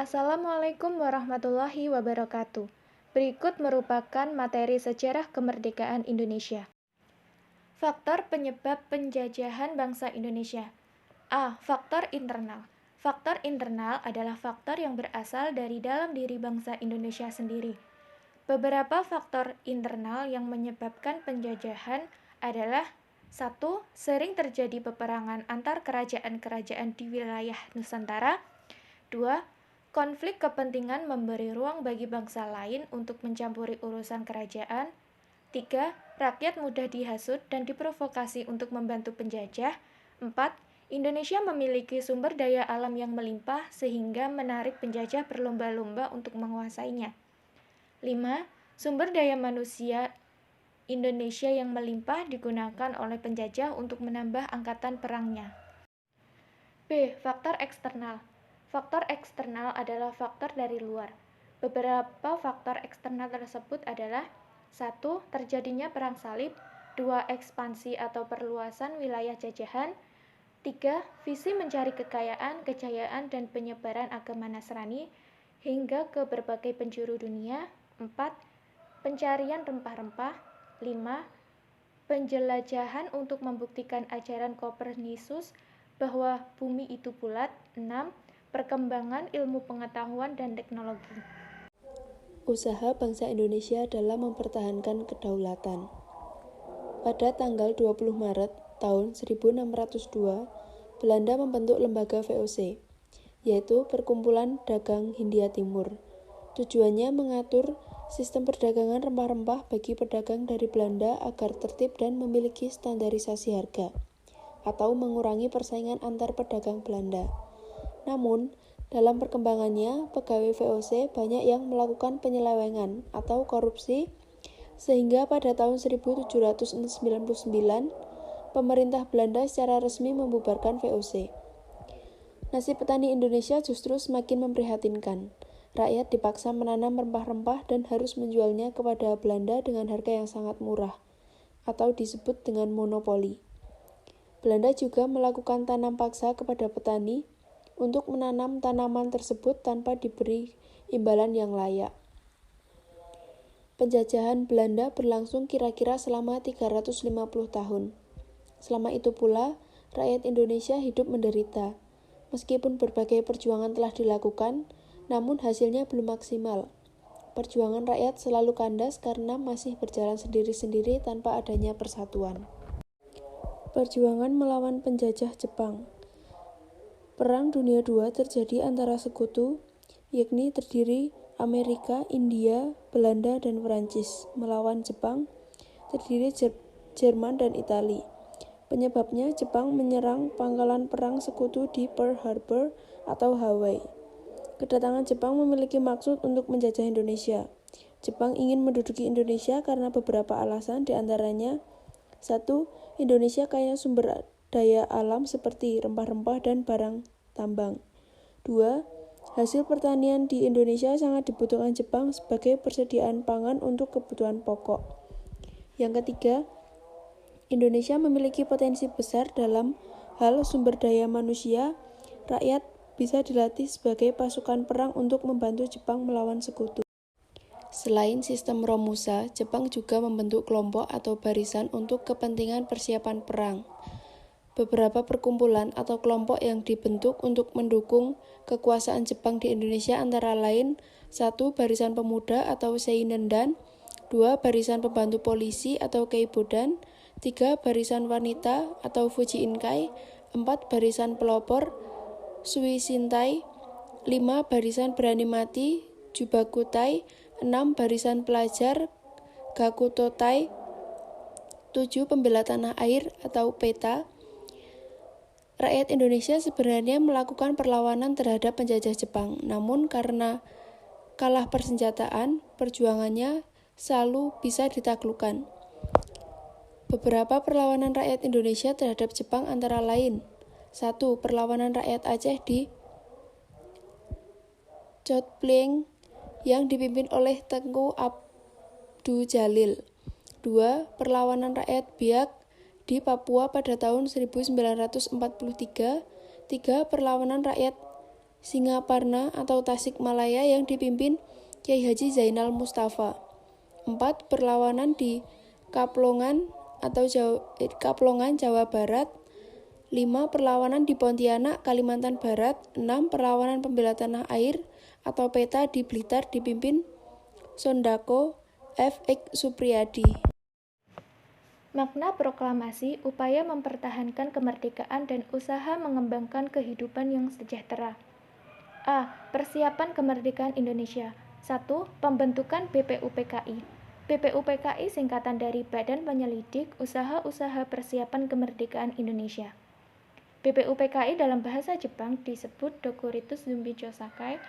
Assalamualaikum warahmatullahi wabarakatuh. Berikut merupakan materi sejarah kemerdekaan Indonesia. Faktor penyebab penjajahan bangsa Indonesia. A. Faktor internal. Faktor internal adalah faktor yang berasal dari dalam diri bangsa Indonesia sendiri. Beberapa faktor internal yang menyebabkan penjajahan adalah 1. Sering terjadi peperangan antar kerajaan-kerajaan di wilayah Nusantara. 2. Konflik kepentingan memberi ruang bagi bangsa lain untuk mencampuri urusan kerajaan. 3. Rakyat mudah dihasut dan diprovokasi untuk membantu penjajah. 4. Indonesia memiliki sumber daya alam yang melimpah sehingga menarik penjajah berlomba-lomba untuk menguasainya. 5. Sumber daya manusia Indonesia yang melimpah digunakan oleh penjajah untuk menambah angkatan perangnya. B. Faktor eksternal. Faktor eksternal adalah faktor dari luar. Beberapa faktor eksternal tersebut adalah 1. Terjadinya perang salib. 2. Ekspansi atau perluasan wilayah jajahan. 3. Visi mencari kekayaan, kejayaan, dan penyebaran agama Nasrani hingga ke berbagai penjuru dunia. 4. Pencarian rempah-rempah. 5. Penjelajahan untuk membuktikan ajaran Kopernikus bahwa bumi itu bulat. 6. Perkembangan ilmu pengetahuan dan teknologi. Usaha bangsa Indonesia dalam mempertahankan kedaulatan. Pada tanggal 20 Maret tahun 1602, Belanda membentuk lembaga VOC, yaitu Perkumpulan Dagang Hindia Timur. Tujuannya mengatur sistem perdagangan rempah-rempah bagi pedagang dari Belanda agar tertib dan memiliki standarisasi harga, atau mengurangi persaingan antar pedagang Belanda. Namun, dalam perkembangannya, pegawai VOC banyak yang melakukan penyelewengan atau korupsi, sehingga pada tahun 1799, pemerintah Belanda secara resmi membubarkan VOC. Nasib petani Indonesia justru semakin memprihatinkan. Rakyat dipaksa menanam rempah-rempah dan harus menjualnya kepada Belanda dengan harga yang sangat murah, atau disebut dengan monopoli. Belanda juga melakukan tanam paksa kepada petani untuk menanam tanaman tersebut tanpa diberi imbalan yang layak. Penjajahan Belanda berlangsung kira-kira selama 350 tahun. Selama itu pula, rakyat Indonesia hidup menderita. Meskipun berbagai perjuangan telah dilakukan, namun hasilnya belum maksimal. Perjuangan rakyat selalu kandas karena masih berjalan sendiri-sendiri tanpa adanya persatuan. Perjuangan melawan penjajah Jepang. Perang Dunia II terjadi antara sekutu, yakni terdiri Amerika, India, Belanda, dan Perancis, melawan Jepang, terdiri Jerman dan Italia. Penyebabnya Jepang menyerang pangkalan perang sekutu di Pearl Harbor atau Hawaii. Kedatangan Jepang memiliki maksud untuk menjajah Indonesia. Jepang ingin menduduki Indonesia karena beberapa alasan, diantaranya 1. Indonesia kaya sumber daya alam seperti rempah-rempah dan barang tambang. 2. Hasil pertanian di Indonesia sangat dibutuhkan Jepang sebagai persediaan pangan untuk kebutuhan pokok. Yang ketiga, Indonesia memiliki potensi besar dalam hal sumber daya manusia. Rakyat bisa dilatih sebagai pasukan perang untuk membantu Jepang melawan sekutu. Selain sistem Romusa, Jepang juga membentuk kelompok atau barisan untuk kepentingan persiapan perang. Beberapa perkumpulan atau kelompok yang dibentuk untuk mendukung kekuasaan Jepang di Indonesia antara lain 1. Barisan Pemuda atau Seinendan, 2. Barisan Pembantu Polisi atau Keibodan, 3. Barisan Wanita atau Fuji Inkai, 4. Barisan Pelopor Suishintai, 5. Barisan Berani Mati Jubakutai, 6. Barisan Pelajar Gakutotai, 7. Pembela Tanah Air atau PETA. Rakyat Indonesia sebenarnya melakukan perlawanan terhadap penjajah Jepang, namun karena kalah persenjataan, perjuangannya selalu bisa ditaklukkan. Beberapa perlawanan rakyat Indonesia terhadap Jepang antara lain 1. Perlawanan rakyat Aceh di Cotleng yang dipimpin oleh Tengku Abdu Jalil. 2. Perlawanan rakyat Biak di Papua pada tahun 1943. 3. Perlawanan rakyat Singaparna atau Tasikmalaya yang dipimpin Kiai Haji Zainal Mustafa. 4. Perlawanan di Kaplongan Kaplongan, Jawa Barat. 5. Perlawanan di Pontianak, Kalimantan Barat. 6. Perlawanan pembela tanah air atau PETA di Blitar dipimpin Sondako F. X. Supriyadi. Makna proklamasi, upaya mempertahankan kemerdekaan dan usaha mengembangkan kehidupan yang sejahtera. A. Persiapan kemerdekaan Indonesia. 1. Pembentukan BPUPKI. BPUPKI singkatan dari Badan Penyelidik Usaha-Usaha Persiapan Kemerdekaan Indonesia. BPUPKI dalam bahasa Jepang disebut Dokuritsu Zumbicho Sakai.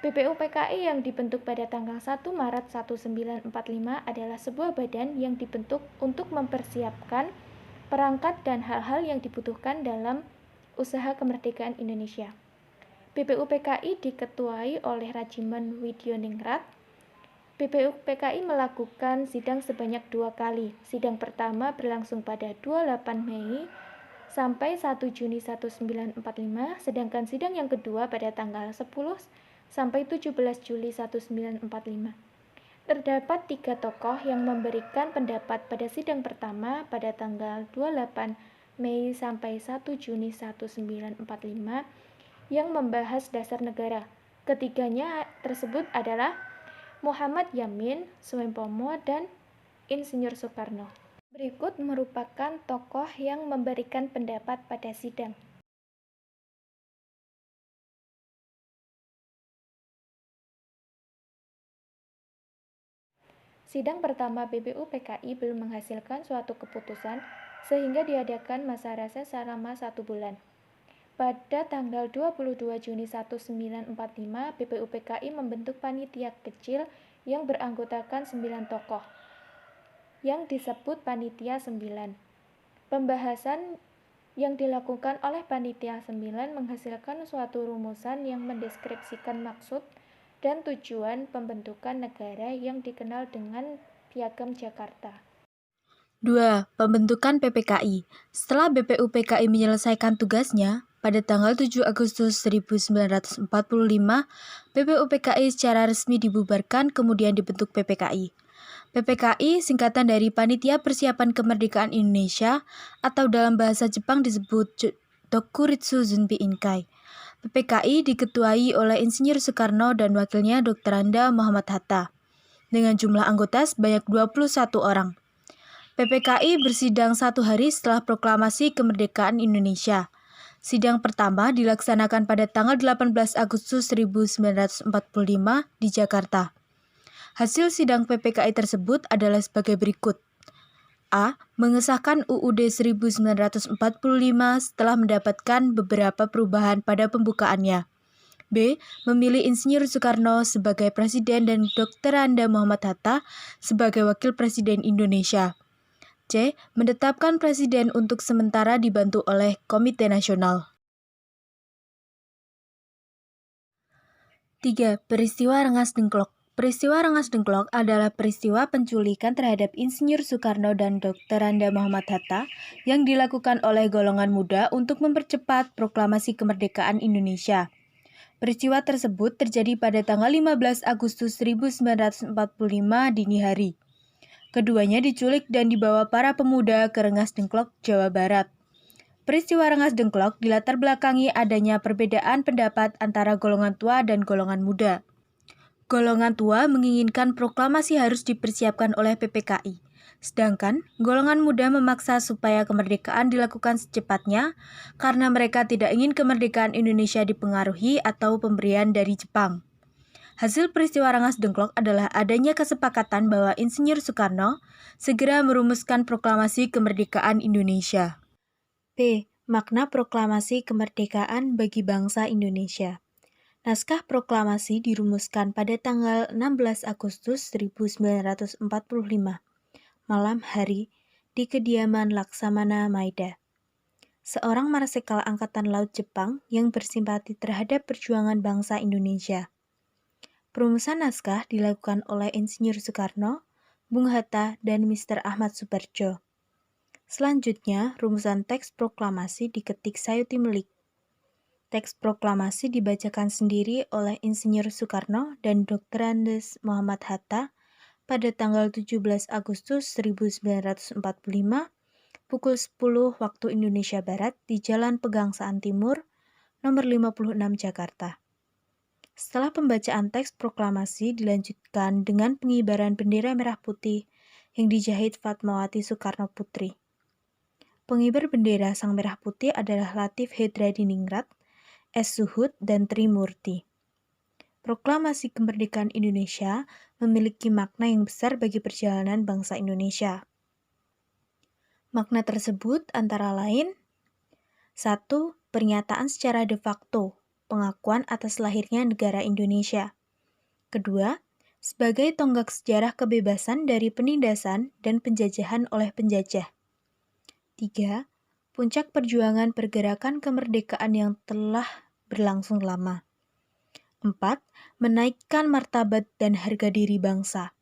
BPUPKI yang dibentuk pada tanggal 1 Maret 1945 adalah sebuah badan yang dibentuk untuk mempersiapkan perangkat dan hal-hal yang dibutuhkan dalam usaha kemerdekaan Indonesia. BPUPKI diketuai oleh Rajiman Widyoningrat. BPUPKI melakukan sidang sebanyak 2 kali. Sidang pertama berlangsung pada 28 Mei sampai 1 Juni 1945, sedangkan sidang yang kedua pada tanggal 10 sampai 17 Juli 1945. Terdapat 3 tokoh yang memberikan pendapat pada sidang pertama pada tanggal 28 Mei sampai 1 Juni 1945 yang membahas dasar negara. Ketiganya tersebut adalah Muhammad Yamin, Soepomo, dan Insinyur Soekarno. Berikut merupakan tokoh yang memberikan pendapat pada sidang. Sidang pertama BPUPKI belum menghasilkan suatu keputusan sehingga diadakan masa reses selama 1 bulan. Pada tanggal 22 Juni 1945, BPUPKI membentuk panitia kecil yang beranggotakan 9 tokoh, yang disebut Panitia 9. Pembahasan yang dilakukan oleh Panitia 9 menghasilkan suatu rumusan yang mendeskripsikan maksud dan tujuan pembentukan negara yang dikenal dengan Piagam Jakarta. 2. Pembentukan PPKI. Setelah BPUPKI menyelesaikan tugasnya, pada tanggal 7 Agustus 1945, BPUPKI secara resmi dibubarkan kemudian dibentuk PPKI. PPKI singkatan dari Panitia Persiapan Kemerdekaan Indonesia atau dalam bahasa Jepang disebut Dokuritsu Zunbi Inkai. PPKI diketuai oleh Insinyur Soekarno dan wakilnya Dr. Anda Muhammad Hatta, dengan jumlah anggota sebanyak 21 orang. PPKI bersidang 1 hari setelah proklamasi kemerdekaan Indonesia. Sidang pertama dilaksanakan pada tanggal 18 Agustus 1945 di Jakarta. Hasil sidang PPKI tersebut adalah sebagai berikut. A. Mengesahkan UUD 1945 setelah mendapatkan beberapa perubahan pada pembukaannya. B. Memilih Insinyur Soekarno sebagai Presiden dan Dr. Anda Muhammad Hatta sebagai Wakil Presiden Indonesia. C. Menetapkan Presiden untuk sementara dibantu oleh Komite Nasional. 3. Peristiwa Rengas Dengklok. Peristiwa Rengas Dengklok adalah peristiwa penculikan terhadap Insinyur Soekarno dan Dr. Anda Muhammad Hatta yang dilakukan oleh golongan muda untuk mempercepat proklamasi kemerdekaan Indonesia. Peristiwa tersebut terjadi pada tanggal 15 Agustus 1945 dini hari. Keduanya diculik dan dibawa para pemuda ke Rengas Dengklok, Jawa Barat. Peristiwa Rengas Dengklok dilatar belakangi adanya perbedaan pendapat antara golongan tua dan golongan muda. Golongan tua menginginkan proklamasi harus dipersiapkan oleh PPKI, sedangkan golongan muda memaksa supaya kemerdekaan dilakukan secepatnya karena mereka tidak ingin kemerdekaan Indonesia dipengaruhi atau pemberian dari Jepang. Hasil peristiwa Rengas Dengklok adalah adanya kesepakatan bahwa Insinyur Soekarno segera merumuskan proklamasi kemerdekaan Indonesia. B. Makna proklamasi kemerdekaan bagi bangsa Indonesia. Naskah proklamasi dirumuskan pada tanggal 16 Agustus 1945, malam hari, di kediaman Laksamana Maeda, seorang marsekal Angkatan Laut Jepang yang bersimpati terhadap perjuangan bangsa Indonesia. Perumusan naskah dilakukan oleh Insinyur Soekarno, Bung Hatta, dan Mr. Ahmad Suparjo. Selanjutnya, rumusan teks proklamasi diketik Sayuti Melik. Teks proklamasi dibacakan sendiri oleh Insinyur Soekarno dan Dr. Andes Muhammad Hatta pada tanggal 17 Agustus 1945 pukul 10 waktu Indonesia Barat di Jalan Pegangsaan Timur, nomor 56 Jakarta. Setelah pembacaan teks proklamasi dilanjutkan dengan pengibaran bendera merah putih yang dijahit Fatmawati Soekarno Putri. Pengibar bendera Sang Merah Putih adalah Latif Hedradiningrat, S. Suhud, dan Trimurti. Proklamasi Kemerdekaan Indonesia memiliki makna yang besar bagi perjalanan bangsa Indonesia. Makna tersebut antara lain: 1. Pernyataan secara de facto, pengakuan atas lahirnya negara Indonesia. Kedua, sebagai tonggak sejarah kebebasan dari penindasan dan penjajahan oleh penjajah. 3. Puncak perjuangan pergerakan kemerdekaan yang telah berlangsung lama. 4. Menaikkan martabat dan harga diri bangsa.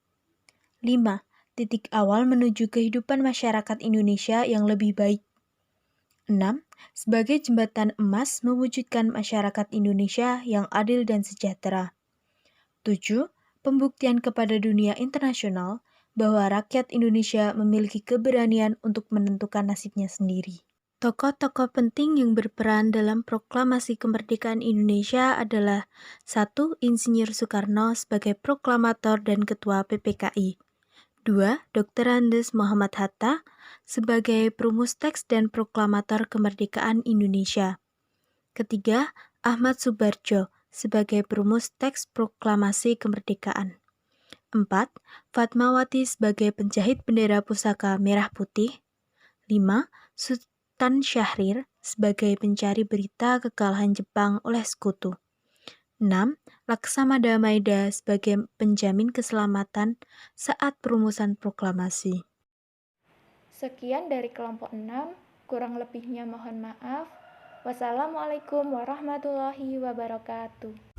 5. Titik awal menuju kehidupan masyarakat Indonesia yang lebih baik. 6. Sebagai jembatan emas mewujudkan masyarakat Indonesia yang adil dan sejahtera. 7. Pembuktian kepada dunia internasional bahwa rakyat Indonesia memiliki keberanian untuk menentukan nasibnya sendiri. Tokoh-tokoh penting yang berperan dalam proklamasi kemerdekaan Indonesia adalah 1. Insinyur Soekarno sebagai proklamator dan ketua PPKI. 2. Dr. Andes Muhammad Hatta sebagai perumus teks dan proklamator kemerdekaan Indonesia. Ketiga, Ahmad Subarjo sebagai perumus teks proklamasi kemerdekaan. 4. Fatmawati sebagai penjahit bendera pusaka merah putih. 5. Sultan Syahrir sebagai pencari berita kekalahan Jepang oleh sekutu. 6. Laksamada Maeda sebagai penjamin keselamatan saat perumusan proklamasi. Sekian dari kelompok 6, kurang lebihnya mohon maaf. Wassalamualaikum warahmatullahi wabarakatuh.